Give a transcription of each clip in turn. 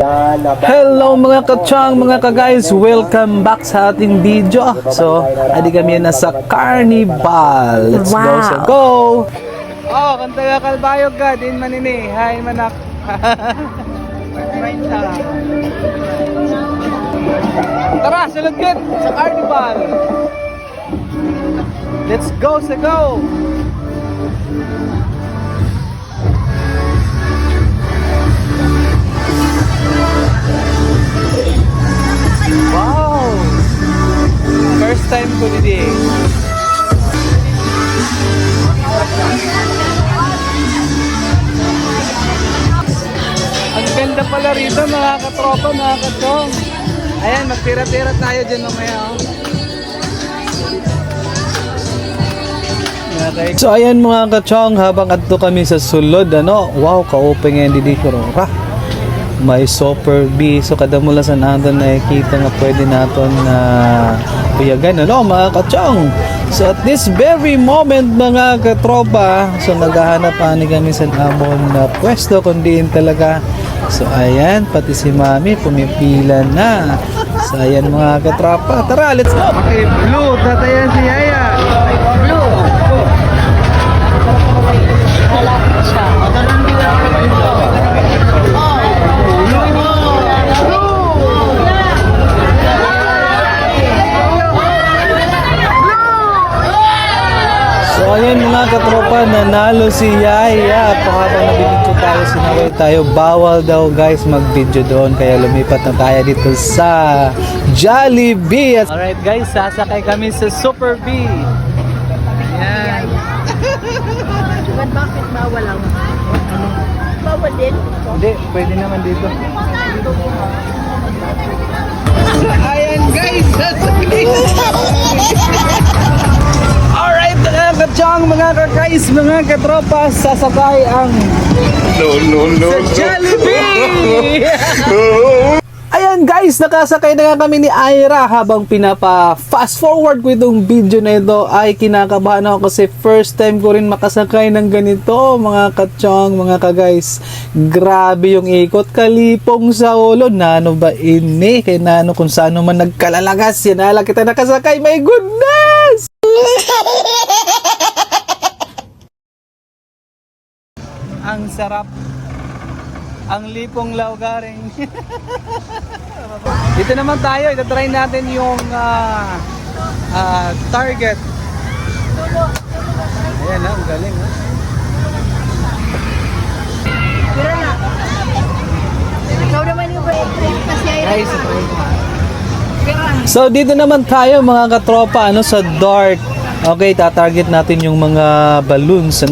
Hello mga kachang, mga ka-guys, welcome back sa ating video. So, adi kami na sa Carnival. Let's go, so go! Oh, kanta ka kalbayog ka, din manini. Hi manak. Tara, sulod gid sa Carnival. Let's go, so go! Wow! First time ko dito. Ang ganda pala rito mga katropa, mga katong. Ayan, magtira-tira tayo dyan mamaya. Okay. So ayan mga kachong, habang adto kami sa sulod, wow, ka-open nga dito ko. May Super B, so kada mula sa natin nakikita nga pwede natin na puyagan, mga kachong. So at this very moment mga katropa, so naghahanap ani kami sa amon na pwesto kundiin talaga. So ayan, pati si Mami pumipila na. So ayan mga katropa, tara let's go. Okay, blue, tatayan si Yaya. Blue. Wala siya. So ayan mga katropa, nanalo si Yaya. Habang nabibidyo tayo, sinaway tayo. Bawal daw guys mag-video doon, kaya lumipat na tayo dito sa Jollibee. Alright guys, sasakay kami sa Super B. Ayan. Bakit bawal ang bawal din? Hindi, pwede naman dito. Ayan guys, sasakay. Alright mga kachong, mga ka-guys, mga katropa, sasakay ang sa Jollibee! Ayan guys, nakasakay na nga kami ni Ira. Habang pinapa-fast forward ko itong video na ito, ay kinakabahan ako kasi first time ko rin makasakay ng ganito mga kachong, mga ka-guys. Grabe yung ikot, kalipong sa ulo. Nano ba ini? Kaya nano kung saan man nagkalalagas, yan ala kita nakasakay, my goodness! Ang sarap. Ang lipong laugaring. Dito naman tayo, itatry natin yung Target. Ayan ang galing. Pero na. Ikaw naman yung kasi ay. So dito naman tayo mga katropa, sa dart. Okay, tatarget natin yung mga balloons,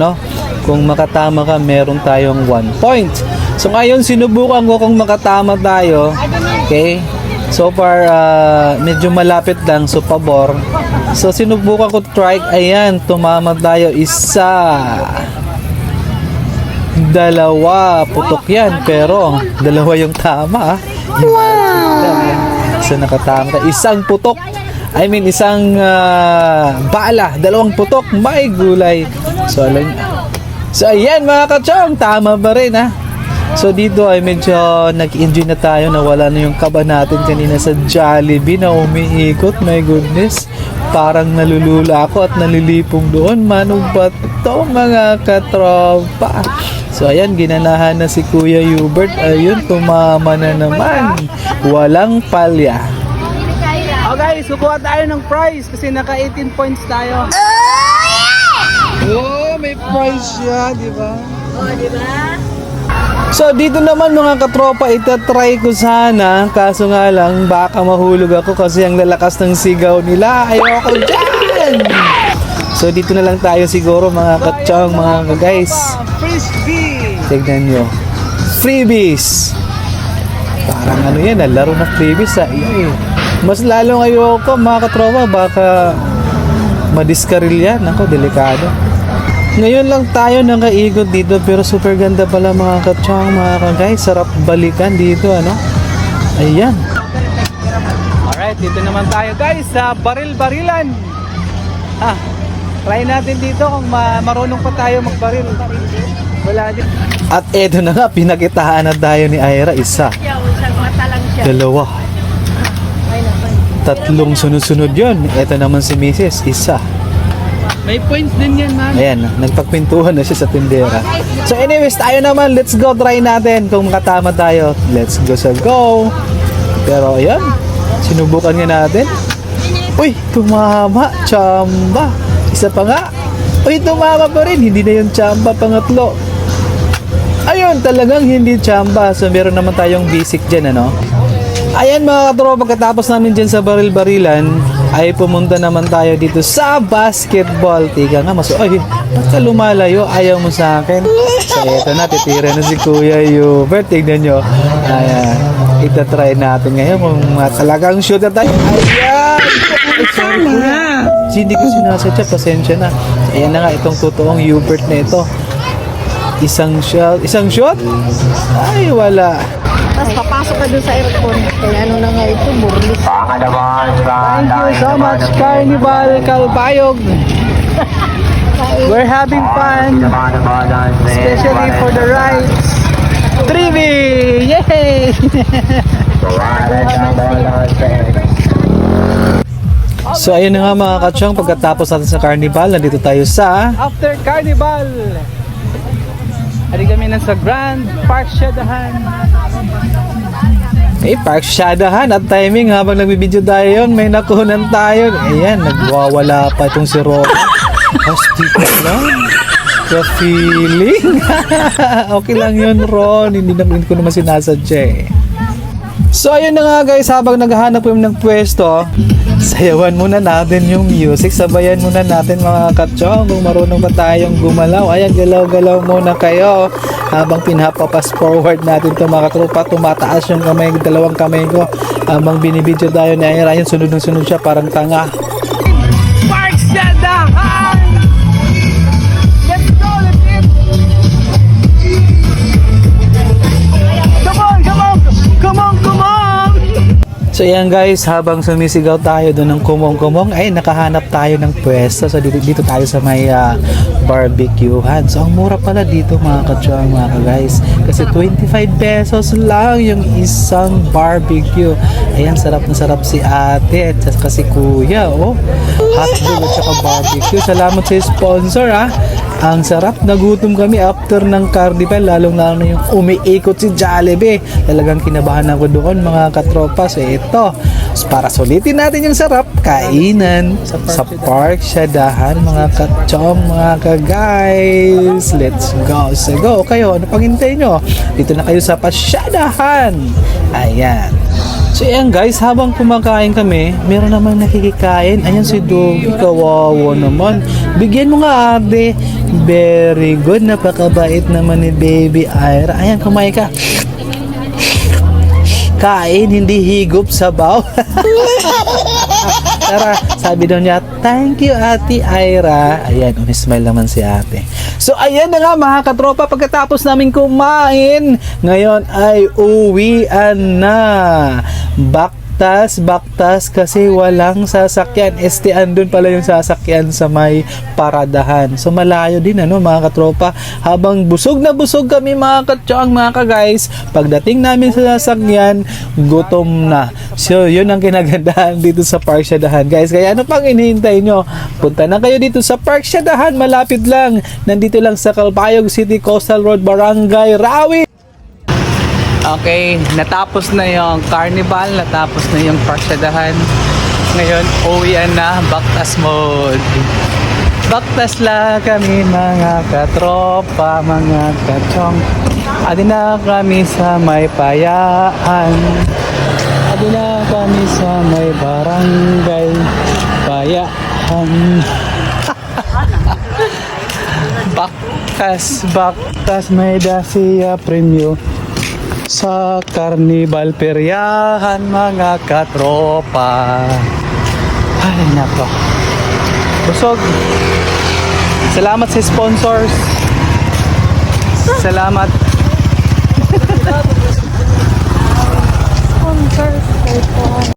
Kung makatama ka, meron tayong 1 point. So ngayon sinubukan ko kung makatama tayo. Okay? So far medyo malapit lang, so pabor. So sinubukan ko strike, ayan, tumama tayo. Isa, dalawa, putok yan, pero dalawa yung tama. Wow! So nakatama tayo. Isang putok. I mean isang bala, dalawang putok, may gulay. So ayan mga kachong, tama ba rin So dito ay medyo nag-enjoy na tayo, nawala na yung kaba natin kanina sa Jollibee na umiikot, my goodness. Parang nalulula ako at nalilipong doon. Mano ba ito mga katropa? So ayan, ginanahan na si Kuya Hubert. Ayun, tumama na naman. Walang palya. Oh guys, kukuha tayo ng prize kasi naka 18 points tayo. Oh, may prize siya, di ba? Oh, di ba? So dito naman mga katropa, itatry ko sana, kaso nga lang baka mahulog ako kasi ang lalakas ng sigaw nila. Ayoko dyan! So dito na lang tayo siguro mga kachong, mga guys. Tignan nyo, freebies. Parang yan, laro na freebies Mas lalo ayoko mga katropa, baka madiskaril yan. Ako, delikado. Ngayon lang tayo nakaigot dito, pero super ganda pala mga kachong, mga ka-guys. Sarap balikan dito, Ayan. Alright, dito naman tayo guys sa baril-barilan. Try natin dito kung marunong pa tayo magbaril. Wala din. At eto na nga, pinakitaan na tayo ni Ira. Isa, mata lang siya. Dalawa. Ay, naman. Tatlong sunod-sunod yon. Ito naman si Mrs. Isa. May points din yan, ma'am. Ayan, nagpagpintuhan na siya sa tindera. So anyways, tayo naman. Let's go, try natin. Kung makatama tayo, let's go sa go. Pero ayan, sinubukan nga natin. Uy, tumama. Chamba. Isa pa nga. Uy, tumama pa rin. Hindi na yung chamba, pangatlo. Ayun, talagang hindi chamba. So meron naman tayong basic dyan, ano? Ayan mga katropa, pagkatapos namin dyan sa baril-barilan, ay pumunta naman tayo dito sa basketball. Tika nga, ay, ba't ka lumalayo? Ayaw mo sa akin. So eto na, titira na si Kuya Hubert. Tignan nyo. Ayan, itatry natin ngayon kung talagang shoot na tayo. Ayan! Ay, sorry Kuya. Hindi ko sinasadya, pasensya na. Ayan na nga, itong totoong Hubert na ito. Isang shot? Ay, wala. Tapos papasok ka dun sa aircon. Kaya ano na nga ito, burlis. Thank you so much, Carnival Kalbayog. We're having fun, especially for the rides. 3V! Yay! So ayun na nga mga katsyong, pagkatapos natin sa Carnival, nandito tayo sa After Carnival, ari kami na sa Grand Park Shadahan. Park Shadahan at timing habang nagbibideo tayo yun, may nakunan tayo. Ayan, nagwawala pa itong si Ron. Hospital lang. Ka-feeling. Okay lang yun, Ron. Hindi ko naman sinasadya eh. So ayun na nga guys, habang naghahanap kami ng pwesto, sayawan muna natin yung music, sabayan muna natin mga katsyong kung marunong ba tayong gumalaw. Ayan, galaw-galaw muna kayo habang pinapapas forward natin ito mga katropa. Tumataas yung kamay, dalawang kamay ko habang binibidyo tayo ni Ira. Ayan, sunod ng sunod siya, parang tanga. Park Shadahan! Let's go, let's go! Come on, come on! Come on, come on! So yan guys, habang sumisigaw tayo doon ng kumong-kumong, ay nakahanap tayo ng pwesto. So dito tayo sa may barbecuehan. So ang mura pala dito mga katsyang mga guys. Kasi 25 pesos lang yung isang barbecue. Ayan, sarap na sarap si ate at saka si kuya. Oh, hotdog at saka barbecue. Salamat sa sponsor ha. Ang sarap, nagutom kami after ng carnival, lalong-lalo na yung umiikot si Jollibee. Talagang kinabahan ako doon mga katropa. So ito, para sulitin natin yung sarap, kainan sa Park Shadahan mga katsyong, mga ka-guys. Let's go. So go kayo, ano pang hintay nyo? Dito na kayo sa Pasyadahan. Ayan. So ayan guys, habang kumakain kami, meron naman nakikikain. Ayan si Doggy, kawawa naman. Bigyan mo nga ate. Very good, napakabait naman ni Baby Ira. Ayan, kumain ka. Kain, hindi higop sabaw. Tara, sabi daw niya, thank you Ate Ira. Ayan, umismile naman si ate. So ayan na nga mga katropa, pagkatapos namin kumain, ngayon ay uwian na. Baktas kasi walang sasakyan. Andun pala yung sasakyan sa may paradahan. So malayo din ano mga katropa. Habang busog na busog kami mga katsyang mga ka-guys, pagdating namin sa sasakyan, gutom na. So yun ang kinagandahan dito sa Park Shadahan guys. Kaya ano pang hinihintay nyo? Punta na kayo dito sa Park Shadahan, malapit lang. Nandito lang sa Calbayog City, Coastal Road, Barangay Rawi. Okay, natapos na yung carnival, natapos na yung Park Shadahan. Ngayon, uwian na, baktas mode. Baktas la kami mga katropa, mga katsyong. Adi na kami sa may payaan. Adi na kami sa may barangay payaan. Baktas, may dasiya premyo. Sa Carnival Peryahan mga katropa. Ay nako, busog. Salamat sa sponsors. Salamat sponsors.